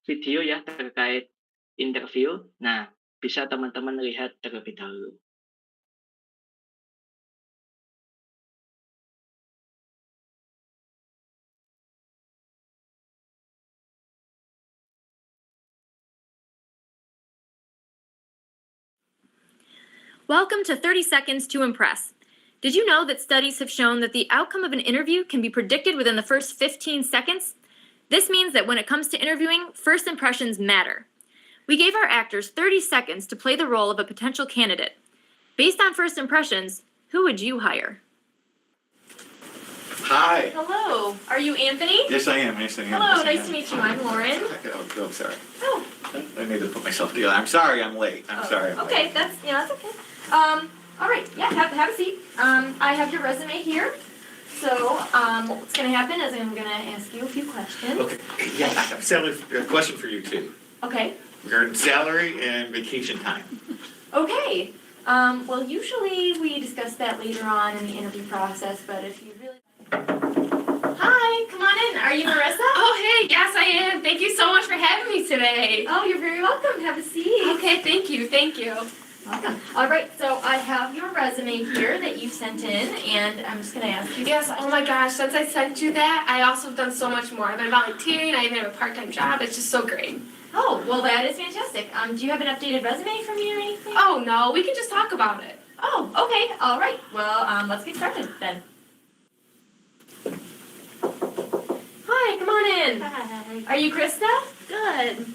video ya terkait interview. Nah, bisa teman-teman lihat terlebih dahulu. Welcome to 30 Seconds to Impress. Did you know that studies have shown that the outcome of an interview can be predicted within the first 15 seconds? This means that when it comes to interviewing, first impressions matter. We gave our actors 30 seconds to play the role of a potential candidate. Based on first impressions, who would you hire? Hi. Hello, are you Anthony? Yes, I am. Yes, I am. Hello, Yes, I nice am. to meet you. I'm Lauren. Oh, sorry. Oh, I need to put myself together. I'm sorry I'm late. I'm sorry I'm okay, late. that's okay. All right, yeah, have a seat. I have your resume here. So, what's gonna happen is I'm gonna ask you a few questions. Okay. Yeah, I have a question for you too. Okay. Regarding salary and vacation time. Okay. Well, usually we discuss that later on in the interview process, but if you really... Hi, come on in. Are you Marissa? Oh, hey, yes, I am. Thank you so much for having me today. Oh, you're very welcome. Have a seat. Okay, thank you. Welcome. All right, so I have your resume here that you sent in, and I'm just gonna ask you... Yes, oh my gosh, since I sent you that, I also have done so much more. I've been volunteering, I even have a part-time job. It's just so great. Oh, well, that is fantastic. Do you have an updated resume for me or anything? Oh, no, we can just talk about it. Oh, okay. All right. Well, let's get started then. Hi, come on in. Hi. Are you Krista? Good.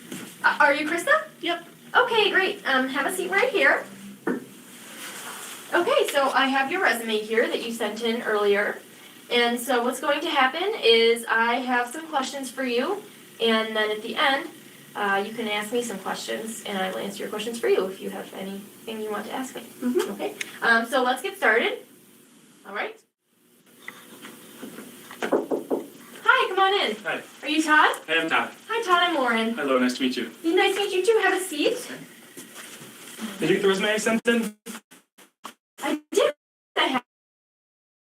Are you Krista? Yep. Okay, great. Have a seat right here. Okay, so I have your resume here that you sent in earlier. And so what's going to happen is I have some questions for you, and then at the end, you can ask me some questions, and I will answer your questions for you if you have anything you want to ask me. Mhm. Okay, so let's get started. All right. Hi, come on in. Hi, Are you Todd? I am Todd. Hi, Todd. I'm Lauren. Hello, nice to meet you. Nice to meet you too. Have a seat. Did you get the resume I sent in? I did. I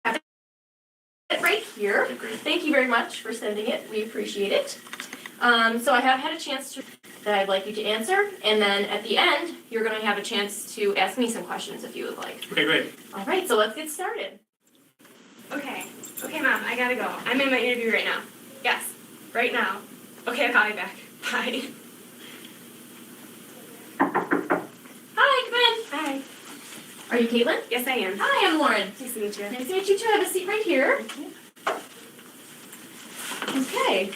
have it right here. Okay, great. Thank you very much for sending it. We appreciate it. So I have had a chance that I'd like you to answer, and then at the end, you're going to have a chance to ask me some questions if you would like. Okay, great. All right, so let's get started. Okay, Mom, I gotta go. I'm in my interview right now. Yes, right now. Okay, I'll call you back. Bye. Hi, come in. Hi. Are you Caitlin? Yes, I am. Hi, I'm Lauren. Nice to meet you. Nice to meet you too. Have a seat right here. Okay.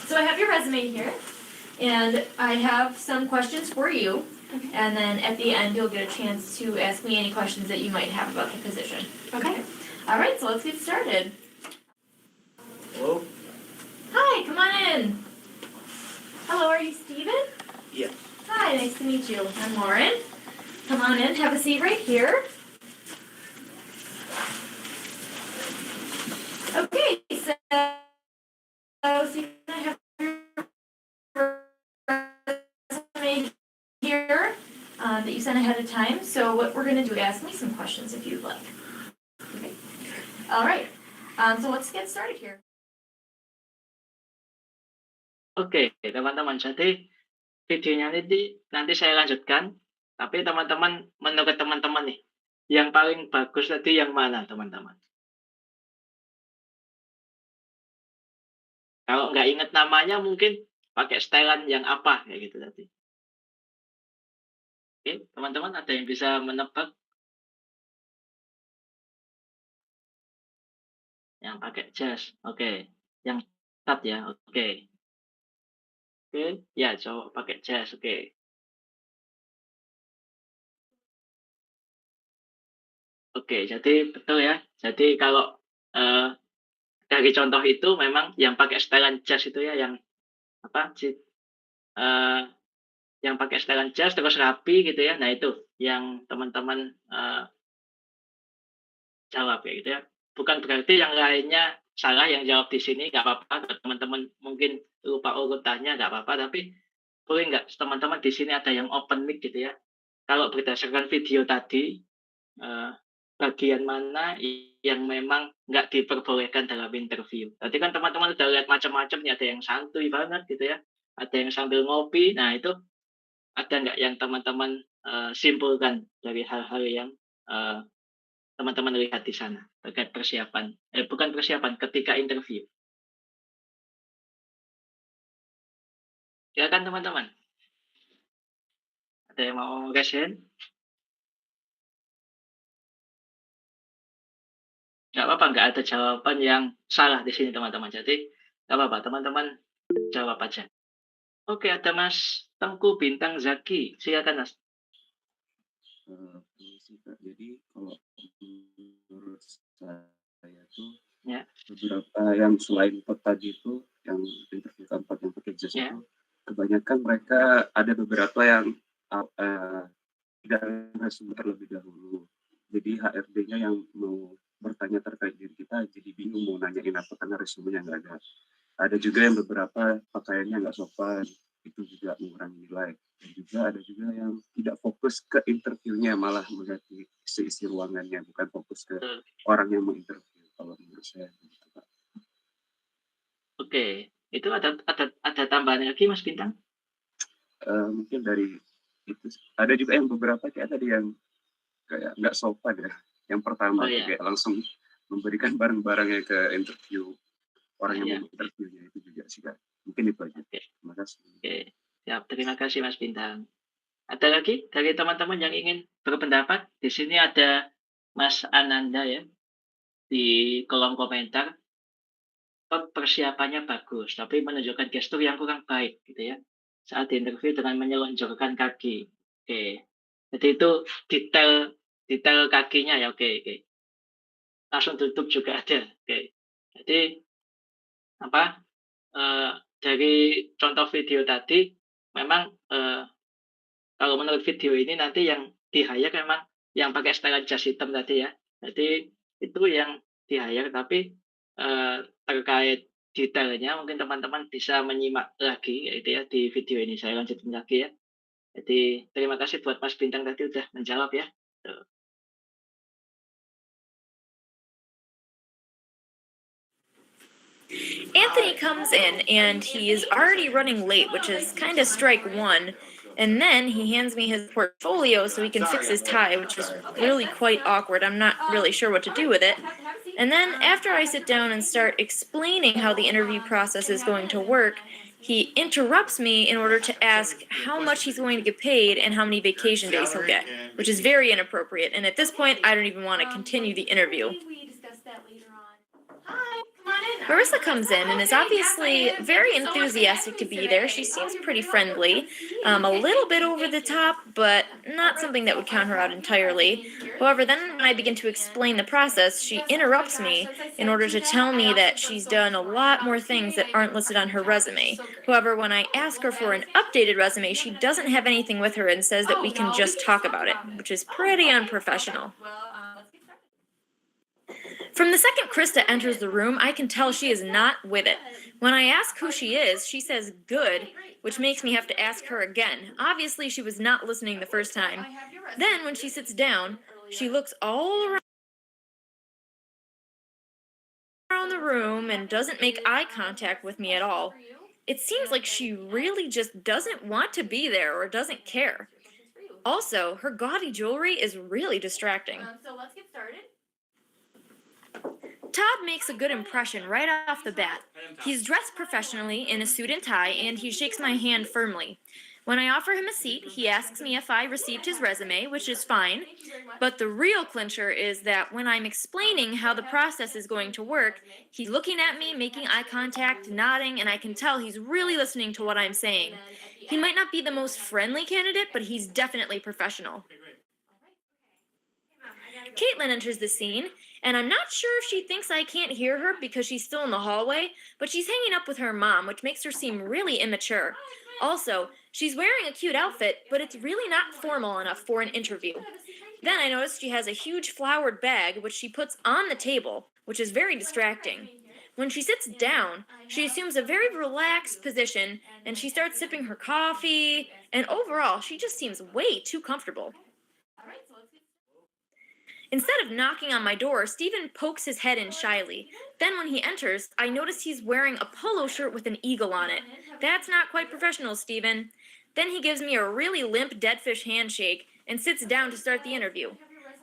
So I have your resume here, and I have some questions for you. Okay. And then at the end, you'll get a chance to ask me any questions that you might have about the position. Okay. All right, so let's get started. Hello? Hi, come on in. Hello, are you Steven? Yeah. Hi, nice to meet you. I'm Lauren. Come on in, have a seat right here. Okay, so I have your resume here that you sent ahead of time. So what we're going to do, ask me some questions if you'd like. Okay. All right. So let's get started here. Oke, teman-teman. Jadi videonya nanti saya lanjutkan, tapi teman-teman menurut teman-teman nih, yang paling bagus tadi yang mana, teman-teman? Kalau nggak ingat namanya mungkin pakai stylean yang apa kayak gitu tadi. Oke, teman-teman ada yang bisa menebak yang pakai jas? Oke, yang cat ya. Oke. Oke, ya cowok pakai jas. Oke. Oke, jadi betul ya. Jadi kalau dari contoh itu memang yang pakai setelan jas itu ya yang apa eh, yang pakai setelan jas terus rapi gitu ya. Nah itu yang teman-teman jawab ya gitu ya. Bukan berarti yang lainnya salah yang jawab di sini nggak apa-apa. Kalau teman-teman mungkin lupa urutannya nggak apa-apa. Tapi boleh nggak teman-teman di sini ada yang open mic gitu ya. Kalau berdasarkan video tadi eh, bagian mana yang memang nggak diperbolehkan dalam interview. Tadi kan teman-teman udah lihat macam-macam nih, ada yang santuy banget gitu ya, ada yang sambil ngopi. Nah, itu ada nggak yang teman-teman, simpulkan dari hal-hal yang, eee, teman-teman lihat di sana terkait persiapan bukan persiapan, ketika interview? Silakan teman-teman, ada yang mau raise hand? Nggak apa-apa, nggak ada jawaban yang salah di sini teman-teman. Jadi nggak apa-apa, teman-teman jawab aja. Oke, ada Mas Tengku Bintang Zaki, silakan Mas. Permisi Kak, jadi kalau menurut saya tuh Ya, beberapa yang selain tadi itu, yang interview keempat yang pakai jas ya. itu, kebanyakan mereka ada beberapa yang tidak resume terlebih dahulu. Jadi HRD-nya yang mau bertanya terkait diri kita jadi bingung mau nanyain apa karena resumenya nggak ada. Ada juga yang beberapa pakaiannya nggak sopan, itu juga mengurangi nilai. Dan juga ada juga yang tidak fokus ke interviewnya, malah melihat isi ruangannya, bukan fokus ke Betul. orang yang menginterview. Kalau menurut saya, gitu, Pak. Oke, itu ada tambahan lagi Mas Bintang? Mungkin dari itu ada juga yang beberapa kayak tadi yang kayak nggak sopan ya. Yang pertama Oh tuh ya, kayak langsung memberikan barang-barangnya ke interview orang yang ya. mau interviewnya, itu juga sih Kak. Mungkin itu aja. Oke, Terima kasih. oke. Siap, terima kasih Mas Bintang. Ada lagi dari teman-teman yang ingin berpendapat? Di sini ada Mas Ananda ya, di kolom komentar. Persiapannya bagus, tapi menunjukkan gestur yang kurang baik gitu ya, saat interview dengan menyelonjorkan kaki. Oke, jadi itu detail detail kakinya ya, oke oke. Langsung tutup juga ada, oke. Jadi apa, eee, dari contoh video tadi memang, kalau menurut video ini nanti yang di-hire memang yang pakai setelan jas hitam tadi ya. Jadi itu yang di-hire tapi, terkait detailnya mungkin teman-teman bisa menyimak lagi ya itu ya di video ini, saya lanjutin lagi ya. Jadi terima kasih buat Mas Bintang tadi udah menjawab ya. Tuh. Anthony comes in and he is already running late, which is kind of strike one. And then he hands me his portfolio so he can fix his tie, which is really quite awkward. I'm not really sure what to do with it. And then after I sit down and start explaining how the interview process is going to work, he interrupts me in order to ask how much he's going to get paid and how many vacation days he'll get, which is very inappropriate. And at this point, I don't even want to continue the interview. We discuss that later on. Hi, come on in. Marissa comes in and is obviously very enthusiastic to be there. She seems pretty friendly, a little bit over the top, but not something that would count her out entirely. However, then when I begin to explain the process, she interrupts me in order to tell me that she's done a lot more things that aren't listed on her resume. However, when I ask her for an updated resume, she doesn't have anything with her and says that we can just talk about it, which is pretty unprofessional. Let's get started. From the second Krista enters the room, I can tell she is not with it. When I ask who she is, she says good, which makes me have to ask her again. Obviously, she was not listening the first time. Then, when she sits down, she looks all around the room and doesn't make eye contact with me at all. It seems like she really just doesn't want to be there or doesn't care. Also, her gaudy jewelry is really distracting. So let's get started. Todd makes a good impression right off the bat. He's dressed professionally in a suit and tie, and he shakes my hand firmly. When I offer him a seat, he asks me if I received his resume, which is fine. But the real clincher is that when I'm explaining how the process is going to work, he's looking at me, making eye contact, nodding, and I can tell he's really listening to what I'm saying. He might not be the most friendly candidate, but he's definitely professional. Caitlin enters the scene, and I'm not sure if she thinks I can't hear her because she's still in the hallway, but she's hanging up with her mom, which makes her seem really immature. Also, she's wearing a cute outfit, but it's really not formal enough for an interview. Then I notice she has a huge flowered bag, which she puts on the table, which is very distracting. When she sits down, she assumes a very relaxed position, and she starts sipping her coffee, and overall, she just seems way too comfortable. Instead of knocking on my door, Stephen pokes his head in shyly. Then, when he enters, I notice he's wearing a polo shirt with an eagle on it. That's not quite professional, Stephen. Then he gives me a really limp dead fish handshake and sits down to start the interview.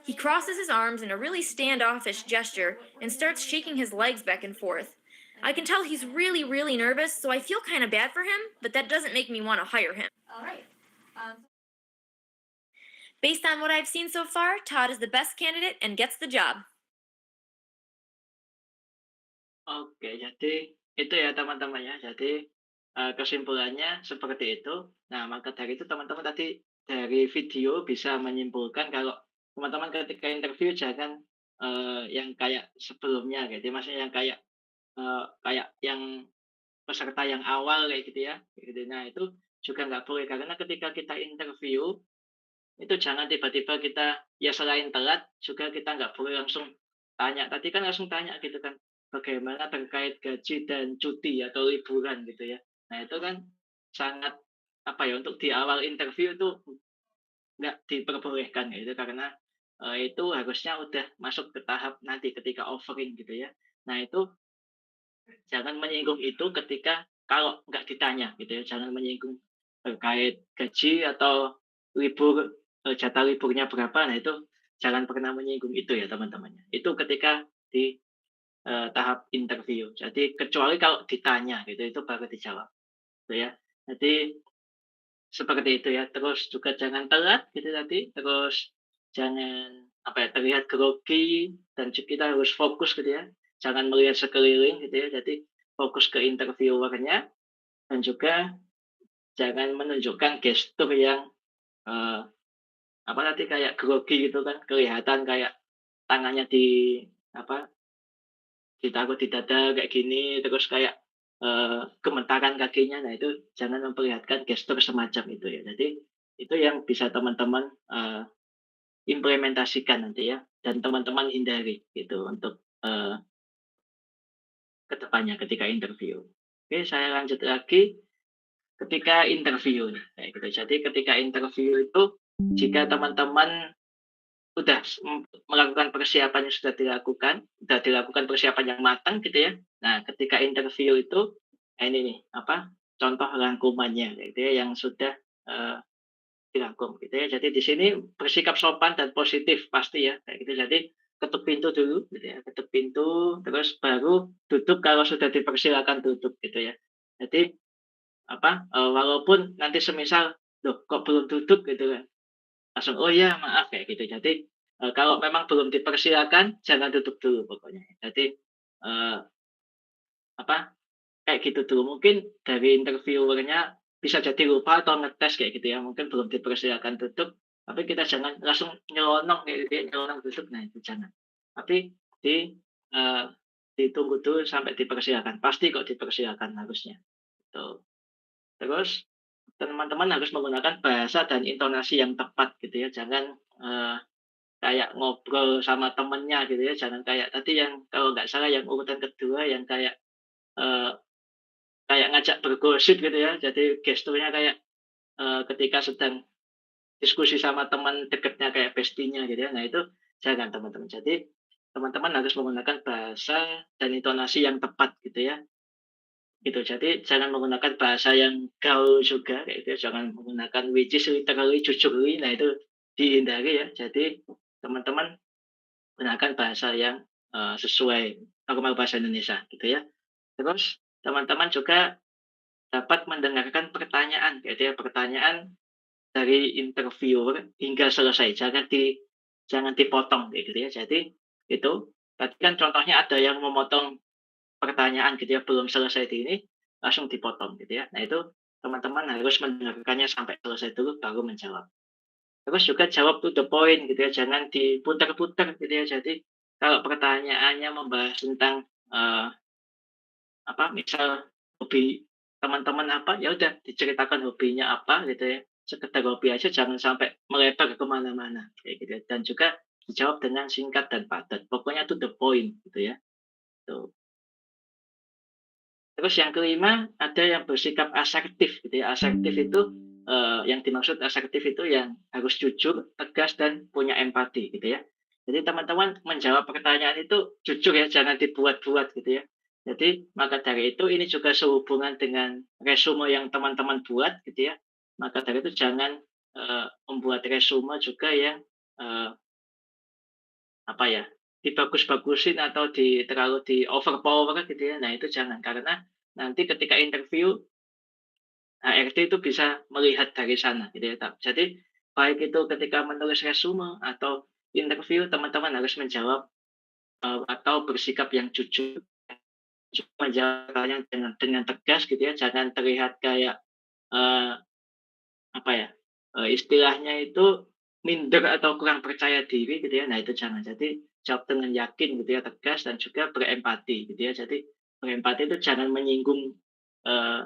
He crosses his arms in a really standoffish gesture and starts shaking his legs back and forth. I can tell he's really, really nervous, so I feel kind of bad for him, but that doesn't make me want to hire him. All right. Based on what I've seen so far, Todd is the best candidate and gets the job. Oke, jadi itu ya teman-teman ya. Jadi kesimpulannya seperti itu. Nah, maka dari itu teman-teman tadi dari video bisa menyimpulkan kalau teman-teman ketika interview jangan yang kayak sebelumnya gitu. Maksudnya yang kayak yang peserta yang awal kayak gitu ya. Gitu. Nah, itu juga nggak boleh karena ketika kita interview itu jangan tiba-tiba kita ya selain telat juga kita nggak boleh langsung tanya. Tadi kan langsung tanya gitu kan bagaimana terkait gaji dan cuti atau liburan gitu ya. Nah itu kan sangat apa ya untuk di awal interview itu nggak diperbolehkan gitu karena itu harusnya udah masuk ke tahap nanti ketika offering gitu ya. Nah itu jangan menyinggung itu ketika kalau nggak ditanya gitu ya. Jangan menyinggung terkait gaji atau libur jatah liburnya berapa. Nah itu jangan pernah menyinggung itu ya teman-temannya. Itu ketika di tahap interview. Jadi kecuali kalau ditanya gitu itu baru dijawab. Gitu ya. Jadi seperti itu ya. Terus juga jangan telat gitu tadi. Terus jangan apa ya terlihat grogi dan kita harus fokus gitu ya. Jangan melihat sekeliling gitu ya. Jadi fokus ke interviewernya dan juga jangan menunjukkan gestur yang apa tadi kayak grogi gitu kan kelihatan kayak tangannya ditaruh di dada kayak gini terus kayak gemetaran kakinya. Nah itu jangan memperlihatkan gestur semacam itu ya. Jadi itu yang bisa teman-teman implementasikan nanti ya dan teman-teman hindari gitu untuk kedepannya ketika interview. Oke, saya lanjut lagi ketika interview nih kayak gitu. Jadi ketika interview itu jika teman-teman udah melakukan persiapan yang sudah dilakukan persiapan yang matang gitu ya. Nah, ketika interview itu ini nih contoh rangkumannya gitu ya yang sudah dirangkum gitu ya. Jadi di sini bersikap sopan dan positif pasti ya kayak gitu. Jadi ketuk pintu dulu gitu ya. Ketuk pintu terus baru duduk kalau sudah dipersilakan duduk gitu ya. Jadi walaupun nanti semisal loh kok belum duduk gitu kan. Langsung, oh ya maaf kayak gitu. Jadi kalau memang belum dipersilakan jangan duduk dulu pokoknya. Jadi kayak gitu dulu. Mungkin dari interviewernya bisa jadi lupa atau ngetes kayak gitu ya. Mungkin belum dipersilakan duduk, tapi kita jangan langsung nyelonong kayak gitu ya, nyelonong duduk. Nah itu jangan. Tapi ditunggu dulu sampai dipersilakan. Pasti kok dipersilakan harusnya. Gitu. Terus teman-teman harus menggunakan bahasa dan intonasi yang tepat gitu ya. Jangan kayak ngobrol sama temennya gitu ya. Jangan kayak tadi yang kalau nggak salah yang urutan kedua yang kayak ngajak bergosip gitu ya. Jadi gesturnya kayak ketika sedang diskusi sama teman dekatnya kayak bestinya gitu ya. Nah itu jangan teman-teman. Jadi teman-teman harus menggunakan bahasa dan intonasi yang tepat gitu ya. Gitu. Jadi jangan menggunakan bahasa yang gaul juga kayak gitu. Jangan menggunakan which is literally jujurly. Nah itu dihindari ya. Jadi teman-teman gunakan bahasa yang sesuai normal bahasa Indonesia gitu ya. Terus teman-teman juga dapat mendengarkan pertanyaan gitu ya. Pertanyaan dari interviewer hingga selesai. Jangan dipotong kayak gitu ya. Jadi itu tadi kan contohnya ada yang memotong pertanyaan gitu ya belum selesai di ini langsung dipotong gitu ya. Nah itu teman-teman harus mendengarkannya sampai selesai dulu baru menjawab. Terus juga jawab to the point gitu ya, jangan diputar-putar gitu ya. Jadi kalau pertanyaannya membahas tentang misal hobi teman-teman ya udah diceritakan hobinya apa gitu ya. Sekedar hobi aja jangan sampai melebar kemana-mana kayak gitu ya. Dan juga dijawab dengan singkat dan padat. Pokoknya to the point gitu ya. Tuh. Terus yang kelima ada yang bersikap asertif gitu ya. Asertif itu yang dimaksud asertif itu yang harus jujur, tegas dan punya empati gitu ya. Jadi teman-teman menjawab pertanyaan itu jujur ya, jangan dibuat-buat gitu ya. Jadi maka dari itu ini juga sehubungan dengan resume yang teman-teman buat gitu ya. Maka dari itu jangan membuat resume juga yang apa ya, dibagus-bagusin atau terlalu di-overpower gitu ya. Nah, itu jangan, karena nanti ketika interview, HRD itu bisa melihat dari sana gitu ya. Jadi, baik itu ketika menulis resume atau interview, teman-teman harus menjawab, atau bersikap yang jujur, menjawab pertanyaan dengan tegas gitu ya, jangan terlihat kayak, eee, apa ya, istilahnya itu minder atau kurang percaya diri gitu ya. Nah, itu jangan. Jadi jawab dengan yakin gitu ya, tegas dan juga berempati gitu ya. Jadi berempati itu jangan menyinggung, eee,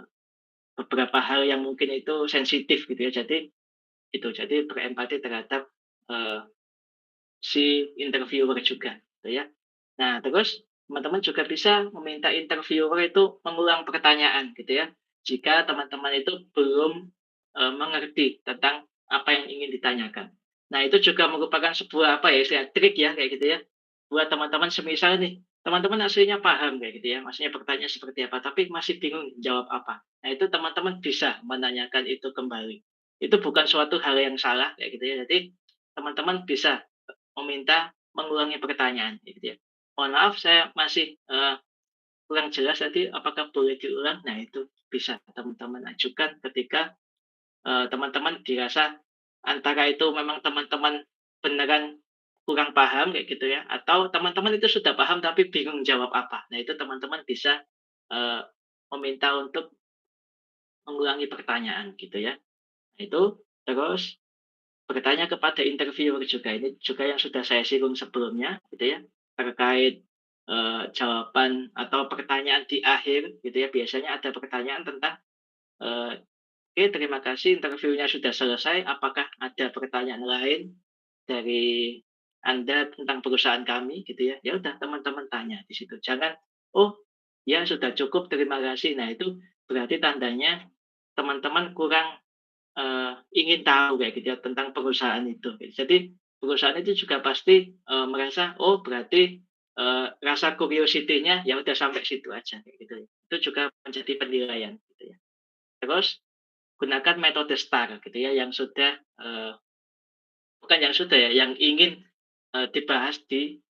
beberapa hal yang mungkin itu sensitif gitu ya. Jadi berempati terhadap, eee, si interviewer juga gitu ya. Nah, terus teman-teman juga bisa meminta interviewer itu mengulang pertanyaan gitu ya. Jika teman-teman itu belum, mengerti tentang apa yang ingin ditanyakan. Nah, itu juga merupakan sebuah apa ya, istilah trik ya kayak gitu ya. Buat teman-teman semisal nih, teman-teman aslinya paham kayak gitu ya, maksudnya pertanyaan seperti apa, tapi masih bingung jawab apa. Nah, itu teman-teman bisa menanyakan itu kembali. Itu bukan suatu hal yang salah kayak gitu ya. Jadi teman-teman bisa meminta mengulangi pertanyaan gitu ya. "Mohon maaf saya masih, kurang jelas tadi, apakah boleh diulang?" Nah, itu bisa teman-teman ajukan ketika, teman-teman dirasa antara itu memang teman-teman beneran kurang paham kayak gitu ya, atau teman-teman itu sudah paham tapi bingung jawab apa. Nah, itu teman-teman bisa, eee, meminta untuk mengulangi pertanyaan gitu ya. Nah, itu terus bertanya kepada interviewer juga, ini juga yang sudah saya singgung sebelumnya gitu ya, terkait, jawaban atau pertanyaan di akhir gitu ya, biasanya ada pertanyaan tentang, "Oke, terima kasih interviewnya sudah selesai, apakah ada pertanyaan lain dari Anda tentang perusahaan kami?" Gitu ya. Ya udah teman-teman tanya di situ, jangan, "Oh, ya sudah cukup terima kasih." Nah, itu berarti tandanya teman-teman kurang ingin tahu kayak gitu ya tentang perusahaan itu. Jadi perusahaan itu juga pasti, merasa, oh berarti, rasa curiosity-nya ya udah sampai situ aja kayak gitu ya. Itu juga menjadi penilaian gitu ya. Terus gunakan metode STAR gitu ya yang sudah, bukan yang sudah ya, yang ingin, dibahas di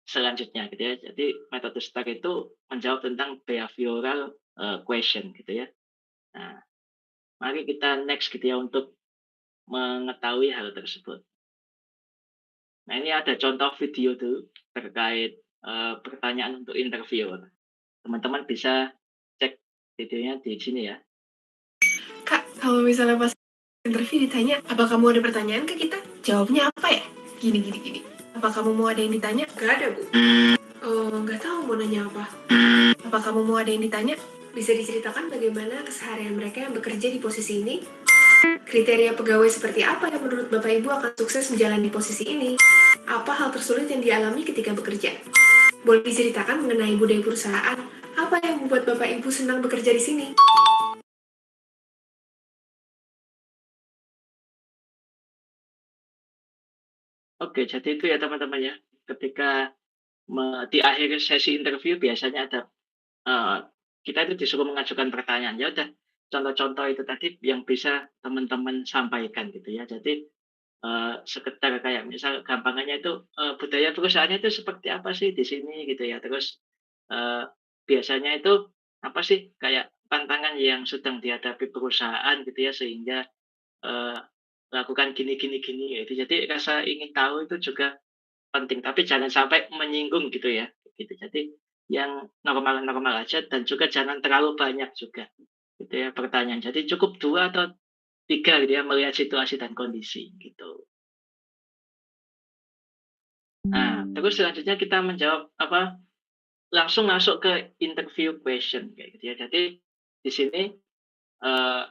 selanjutnya gitu ya. Jadi metode STAR itu menjawab tentang behavioral, question gitu ya. Nah, mari kita next gitu ya untuk mengetahui hal tersebut. Nah, ini ada contoh video tuh terkait, pertanyaan untuk interview. Teman-teman bisa cek videonya di sini ya. Kak, kalau misalnya pas interview ditanya, apa kamu ada pertanyaan ke kita? Jawabnya apa ya? Gini, gini, gini. Apa kamu mau ada yang ditanya? Gak ada, Bu. Oh, nggak tahu mau nanya apa. Apa kamu mau ada yang ditanya? Bisa diceritakan bagaimana keseharian mereka yang bekerja di posisi ini? Kriteria pegawai seperti apa yang menurut Bapak Ibu akan sukses menjalani posisi ini? Apa hal tersulit yang dialami ketika bekerja? Boleh diceritakan mengenai budaya perusahaan? Apa yang membuat Bapak Ibu senang bekerja di sini? Oke, jadi itu ya teman-teman ya, ketika di akhir sesi interview biasanya ada, eee, kita itu disuruh mengajukan pertanyaan. Ya udah, contoh-contoh itu tadi yang bisa teman-teman sampaikan gitu ya. Jadi, sekedar kayak misal gampangannya itu, budaya perusahaannya itu seperti apa sih di sini gitu ya. Terus, biasanya itu apa sih kayak tantangan yang sedang dihadapi perusahaan gitu ya sehingga, eee, lakukan gini gini gini gitu. Jadi rasa ingin tahu itu juga penting, tapi jangan sampai menyinggung gitu ya, gitu. Jadi yang normal-normal aja dan juga jangan terlalu banyak juga gitu ya pertanyaan. Jadi cukup 2 atau 3 gitu ya melihat situasi dan kondisi gitu. Nah, terus selanjutnya kita menjawab apa, langsung masuk ke interview question kayak gitu ya. Jadi di sini,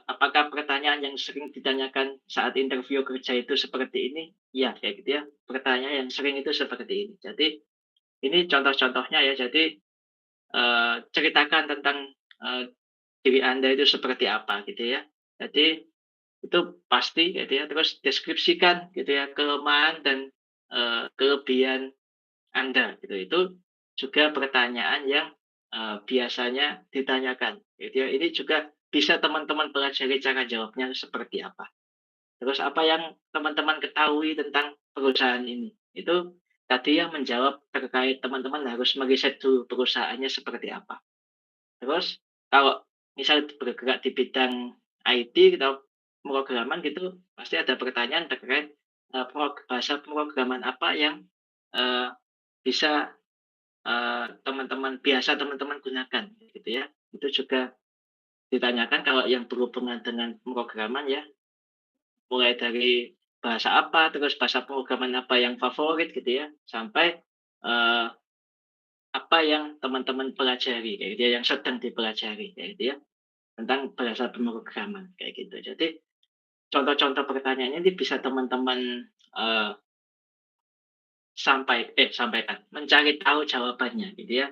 apakah pertanyaan yang sering ditanyakan saat interview kerja itu seperti ini? Ya kayak gitu ya. Pertanyaan yang sering itu seperti ini. Jadi ini contoh-contohnya ya. Jadi, ceritakan tentang, diri Anda itu seperti apa gitu ya. Jadi itu pasti gitu ya. Terus deskripsikan gitu ya kelemahan dan kelebihan Anda gitu. Itu juga pertanyaan yang biasanya ditanyakan gitu ya. Ini juga bisa teman-teman pelajari cara jawabnya seperti apa. Terus apa yang teman-teman ketahui tentang perusahaan ini? Itu tadi yang menjawab terkait teman-teman harus meriset dulu perusahaannya seperti apa. Terus kalau misal bergerak di bidang IT atau pemrograman gitu, pasti ada pertanyaan terkait bahasa pemrograman apa yang bisa teman-teman gunakan gitu ya. Itu juga ditanyakan kalau yang berhubungan dengan pemrograman ya, mulai dari bahasa apa, terus bahasa pemrograman apa yang favorit gitu ya, sampai apa yang teman-teman pelajari kayak gitu ya, yang sedang dipelajari kayak gitu ya, tentang bahasa pemrograman kayak gitu. Jadi contoh-contoh pertanyaannya ini bisa teman-teman sampaikan, mencari tahu jawabannya gitu ya,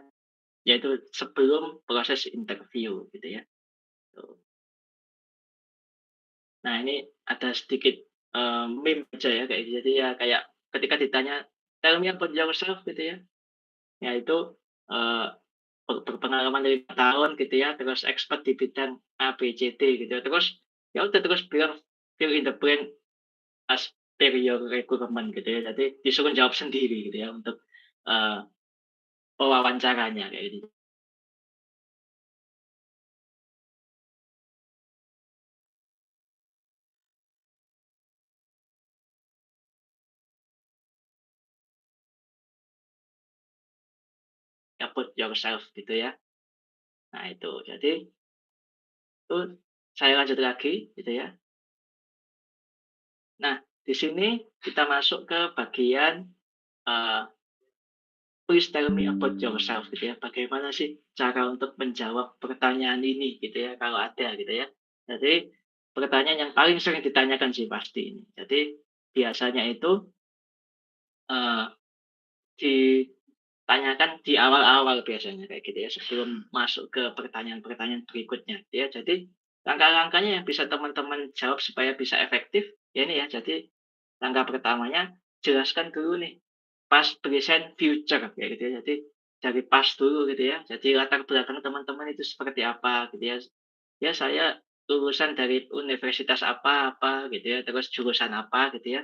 yaitu sebelum proses interview gitu ya. Tuh. Nah ini ada sedikit meme aja ya kayak gitu. Jadi ya kayak ketika ditanya tell me about yourself gitu ya, yaitu berpengalaman 5 tahun gitu ya, terus expert di bidang A, B, C, D gitu ya. Terus ya udah terus bilang fill in the blank as per your requirement gitu ya. Jadi disuruh jawab sendiri gitu ya untuk wawancaranya kayak gitu. About yourself gitu ya. Nah itu, jadi itu saya lanjut lagi gitu ya. Nah di sini kita masuk ke bagian please tell me about yourself gitu ya. Bagaimana sih cara untuk menjawab pertanyaan ini gitu ya kalau ada gitu ya. Jadi pertanyaan yang paling sering ditanyakan sih pasti ini. Jadi biasanya itu ditanyakan di awal-awal biasanya kayak gitu ya, sebelum masuk ke pertanyaan-pertanyaan berikutnya gitu ya. Jadi langkah-langkahnya yang bisa teman-teman jawab supaya bisa efektif ya ini ya. Jadi langkah pertamanya jelaskan dulu nih past, present, future kayak gitu ya. Jadi dari past dulu gitu ya. Jadi latar belakang teman-teman itu seperti apa gitu ya. Ya saya lulusan dari universitas apa gitu ya, terus jurusan apa gitu ya.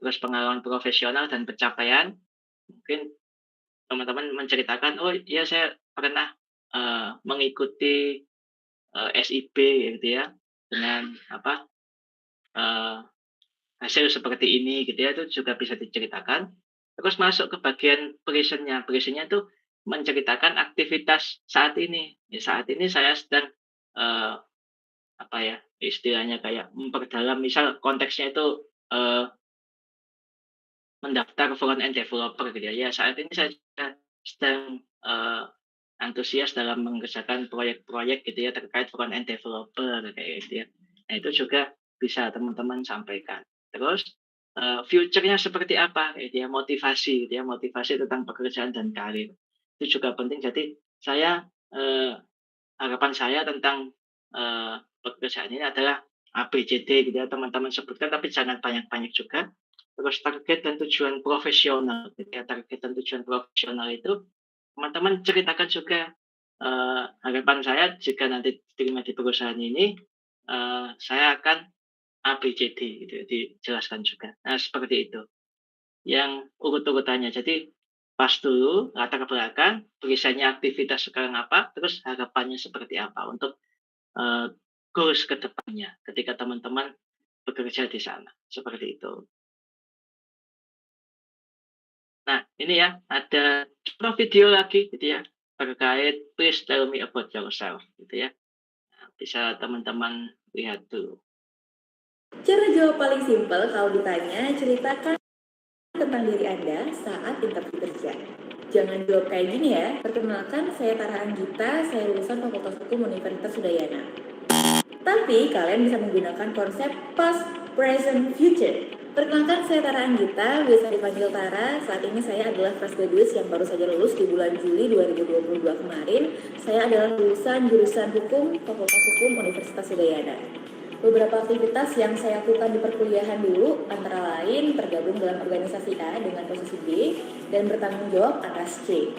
Terus pengalaman profesional dan pencapaian. Mungkin teman-teman menceritakan, oh iya saya pernah mengikuti SIB gitu ya, dengan hasil seperti ini gitu ya, itu juga bisa diceritakan. Terus masuk ke bagian present-nya. Present-nya itu menceritakan aktivitas saat ini. Ya, saat ini saya sedang istilahnya kayak memperdalam, misal konteksnya itu mendaftar front end developer gitu ya. Ya saat ini saya sedang antusias dalam mengerjakan proyek-proyek gitu ya terkait front end developer kayak gitu ya. Nah itu juga bisa teman-teman sampaikan. Terus future-nya seperti apa gitu ya, motivasi gitu ya, motivasi tentang pekerjaan dan karir. Itu juga penting. Jadi saya harapan saya tentang pekerjaan ini adalah ABCD gitu ya, teman-teman sebutkan tapi jangan banyak-banyak juga. Terus target dan tujuan profesional gitu ya, target dan tujuan profesional itu teman-teman ceritakan juga harapan saya jika nanti diterima di perusahaan ini saya akan ABCD gitu dijelaskan juga. Nah seperti itu yang urut-urutannya. Jadi pas dulu latar belakang, tulisannya aktivitas sekarang apa, terus harapannya seperti apa untuk goals ke depannya ketika teman-teman bekerja di sana. Seperti itu. Nah, ini ya, ada contoh video lagi gitu ya, terkait please tell me about yourself gitu ya. Nah, bisa teman-teman lihat dulu. Cara jawab paling simpel kalau ditanya, ceritakan tentang diri Anda saat interview kerja. Jangan jawab kayak gini ya, perkenalkan saya Tara Anggita, saya lulusan Fakultas Hukum Universitas Udayana. Tapi kalian bisa menggunakan konsep past, present, future. Perkenalkan saya Tara Anggita, biasa dipanggil Tara. Saat ini saya adalah fresh graduate yang baru saja lulus di bulan Juli 2022 kemarin. Saya adalah lulusan jurusan Hukum Fakultas Hukum Universitas Udayana. Beberapa aktivitas yang saya lakukan di perkuliahan dulu antara lain tergabung dalam organisasi A dengan posisi B dan bertanggung jawab atas C.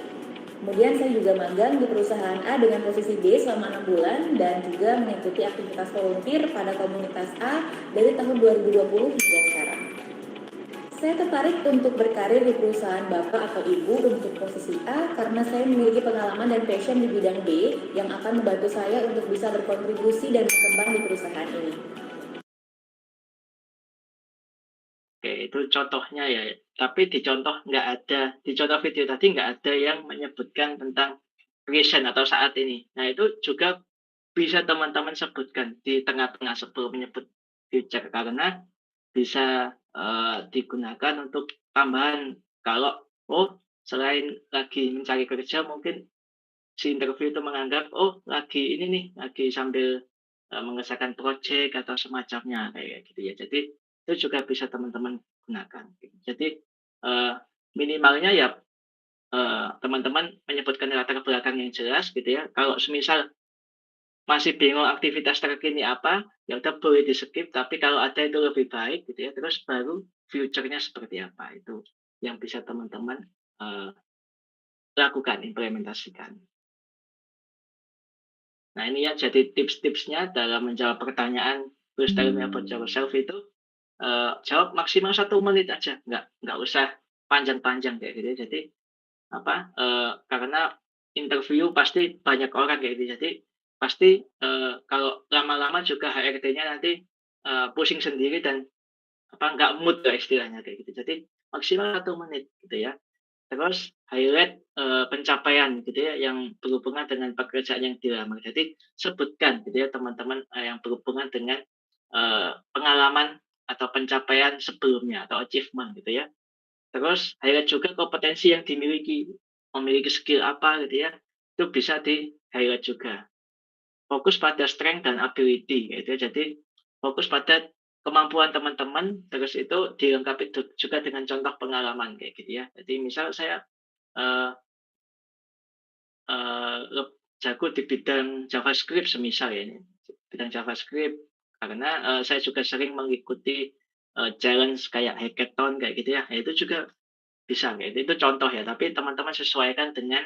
Kemudian saya juga magang di perusahaan A dengan posisi B selama 6 bulan dan juga mengikuti aktivitas volunteer pada komunitas A dari tahun 2020 hingga sekarang. Saya tertarik untuk berkarir di perusahaan bapak atau ibu untuk posisi A karena saya memiliki pengalaman dan passion di bidang B yang akan membantu saya untuk bisa berkontribusi dan berkembang di perusahaan ini. Oke, itu contohnya ya. Tapi di contoh video tadi nggak ada yang menyebutkan tentang recent atau saat ini. Nah, itu juga bisa teman-teman sebutkan di tengah-tengah sebelum menyebut future karena bisa digunakan untuk tambahan kalau selain lagi mencari kerja mungkin si interview itu menganggap lagi ini nih lagi sambil mengerjakan proyek atau semacamnya kayak gitu ya. Jadi itu juga bisa teman-teman gunakan. Jadi minimalnya ya teman-teman menyebutkan latar belakang yang jelas gitu ya. Kalau semisal masih bingung aktivitas terkini apa, ya udah boleh di-skip, tapi kalau ada itu lebih baik gitu ya, terus baru future-nya seperti apa, itu yang bisa teman-teman lakukan, implementasikan. Nah, ini ya jadi tips-tipsnya dalam menjawab pertanyaan please tell me about yourself itu jawab maksimal 1 menit aja, nggak usah panjang-panjang kayak gitu ya. Jadi karena interview pasti banyak orang kayak gitu, jadi pasti kalau lama-lama juga HRD-nya nanti pusing sendiri dan nggak mood lah istilahnya kayak gitu. Jadi maksimal 1 menit gitu ya. Terus highlight pencapaian gitu ya yang berhubungan dengan pekerjaan yang dilamar. Jadi sebutkan gitu ya teman-teman yang berhubungan dengan pengalaman atau pencapaian sebelumnya atau achievement gitu ya. Terus highlight juga kompetensi yang dimiliki, memiliki skill apa gitu ya, itu bisa di highlight juga. Fokus pada strength dan ability gitu ya. Jadi fokus pada kemampuan teman-teman, terus itu dilengkapi juga dengan contoh pengalaman kayak gitu ya. Jadi misal saya jago di bidang JavaScript semisal ya ini, bidang JavaScript karena saya juga sering mengikuti challenge kayak hackathon kayak gitu ya. Itu juga bisa kayak itu contoh ya, tapi teman-teman sesuaikan dengan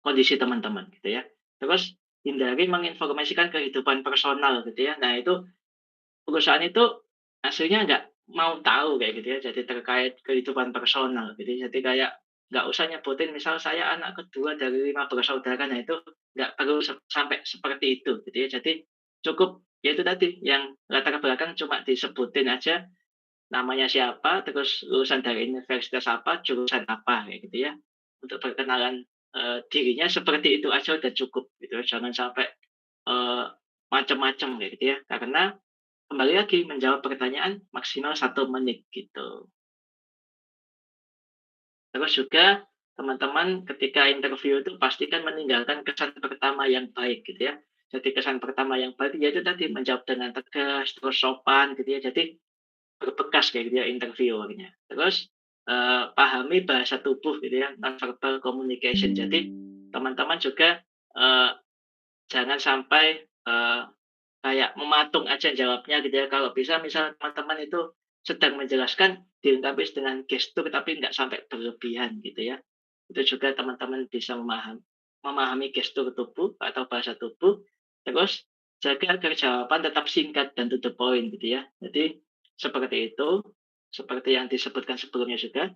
kondisi teman-teman gitu ya. Terus hindari menginformasikan kehidupan personal gitu ya. Nah, itu perusahaan itu hasilnya nggak mau tahu kayak gitu ya. Jadi terkait kehidupan personal gitu ya. Jadi kayak nggak usah nyebutin misal saya anak kedua dari 5 bersaudara. Nah, itu nggak perlu sampai seperti itu gitu ya. Jadi cukup ya itu tadi yang latar belakang cuma disebutin aja namanya siapa, terus lulusan dari universitas apa, jurusan apa kayak gitu ya. Untuk perkenalan dirinya seperti itu aja udah cukup gitu. Jangan sampai macam-macam kayak gitu ya. Karena kembali lagi menjawab pertanyaan maksimal 1 menit gitu. Terus juga teman-teman ketika interview itu pastikan meninggalkan kesan pertama yang baik gitu ya. Jadi kesan pertama yang baik yaitu tadi menjawab dengan tegas, terus sopan gitu ya. Jadi berbekas kayak gitu ya interviewernya. Terus pahami bahasa tubuh gitu ya, non-verbal communication. Jadi teman-teman juga jangan sampai kayak mematung aja jawabnya gitu ya. Kalau bisa misal teman-teman itu sedang menjelaskan dilengkapi dengan gestur tapi nggak sampai berlebihan gitu ya. Itu juga teman-teman bisa memahami gestur tubuh atau bahasa tubuh. Terus jaga agar jawaban tetap singkat dan to the point gitu ya. Jadi seperti itu, seperti yang disebutkan sebelumnya juga.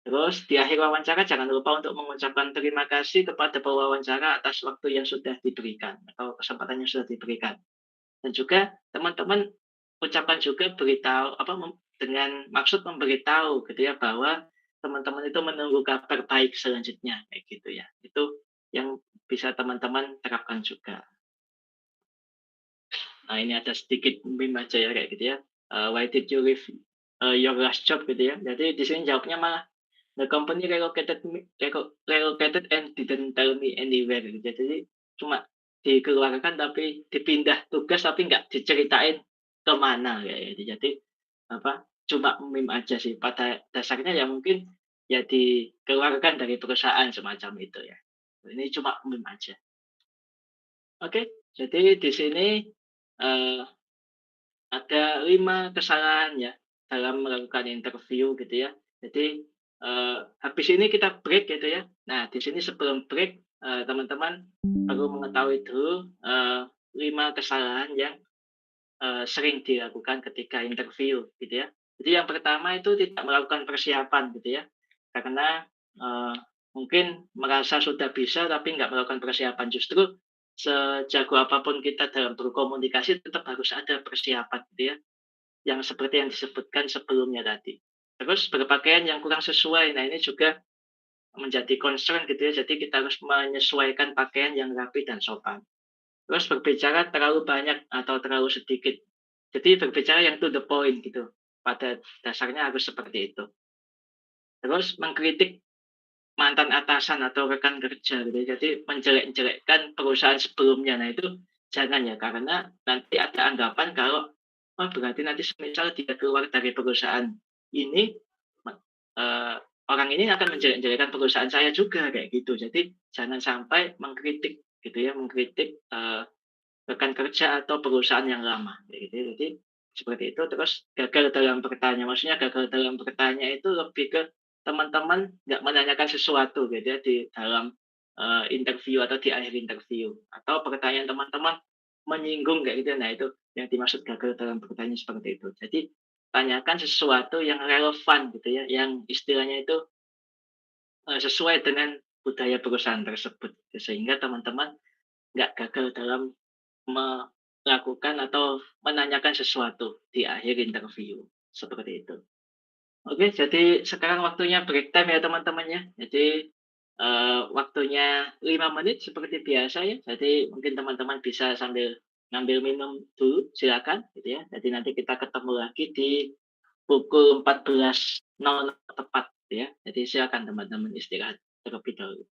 Terus di akhir wawancara jangan lupa untuk mengucapkan terima kasih kepada pewawancara atas waktu yang sudah diberikan atau kesempatan yang sudah diberikan. Dan juga teman-teman ucapkan juga beritahu dengan maksud memberitahu gitu ya bahwa teman-teman itu menunggu kabar baik selanjutnya kayak gitu ya. Itu yang bisa teman-teman terapkan juga. Nah, ini ada sedikit meme aja ya kayak gitu ya. Why did you leave your last job gitu ya. Jadi di sini jawabnya malah the company relocated and didn't tell me anywhere gitu. Jadi cuma dikeluarkan tapi dipindah tugas tapi nggak diceritain kemana kayak gitu. Jadi cuma meme aja sih. Pada dasarnya ya mungkin ya dikeluarkan dari perusahaan semacam itu ya. Ini cuma meme aja. Oke, Jadi di sini eh, ada 5 kesalahan ya dalam melakukan interview gitu ya. Jadi habis ini kita break gitu ya. Nah di sini sebelum break teman-teman perlu mengetahui dulu 5 kesalahan yang sering dilakukan ketika interview gitu ya. Jadi yang pertama itu tidak melakukan persiapan gitu ya. Karena mungkin merasa sudah bisa tapi nggak melakukan persiapan. Justru sejago apapun kita dalam berkomunikasi tetap harus ada persiapan gitu ya. Yang seperti yang disebutkan sebelumnya tadi. Terus berpakaian yang kurang sesuai. Nah ini juga menjadi concern gitu ya. Jadi kita harus menyesuaikan pakaian yang rapi dan sopan. Terus berbicara terlalu banyak atau terlalu sedikit. Jadi berbicara yang to the point gitu. Pada dasarnya harus seperti itu. Terus mengkritik mantan atasan atau rekan kerja gitu. Jadi menjelek-jelekkan perusahaan sebelumnya. Nah itu jangan ya karena nanti ada anggapan kalau berarti nanti misal dia keluar dari perusahaan ini orang ini akan menjelek-jelekan perusahaan saya juga kayak gitu. Jadi jangan sampai mengkritik gitu ya, mengkritik rekan kerja atau perusahaan yang lama kayak gitu. Jadi seperti itu. Terus gagal dalam bertanya, maksudnya gagal dalam bertanya itu lebih ke teman-teman nggak menanyakan sesuatu gitu ya di dalam interview atau di akhir interview atau pertanyaan teman-teman menyinggung kayak gitu. Nah itu yang dimaksud gagal dalam bertanya seperti itu. Jadi tanyakan sesuatu yang relevan gitu ya, yang istilahnya itu sesuai dengan budaya perusahaan tersebut sehingga teman-teman nggak gagal dalam melakukan atau menanyakan sesuatu di akhir interview seperti itu. Oke, jadi sekarang waktunya break time ya teman-teman ya. Jadi waktunya 5 menit seperti biasa ya. Jadi mungkin teman-teman bisa sambil ngambil minum dulu, silakan gitu ya. Jadi nanti kita ketemu lagi di pukul 14.00 tepat gitu ya. Jadi silakan teman-teman istirahat terlebih dahulu.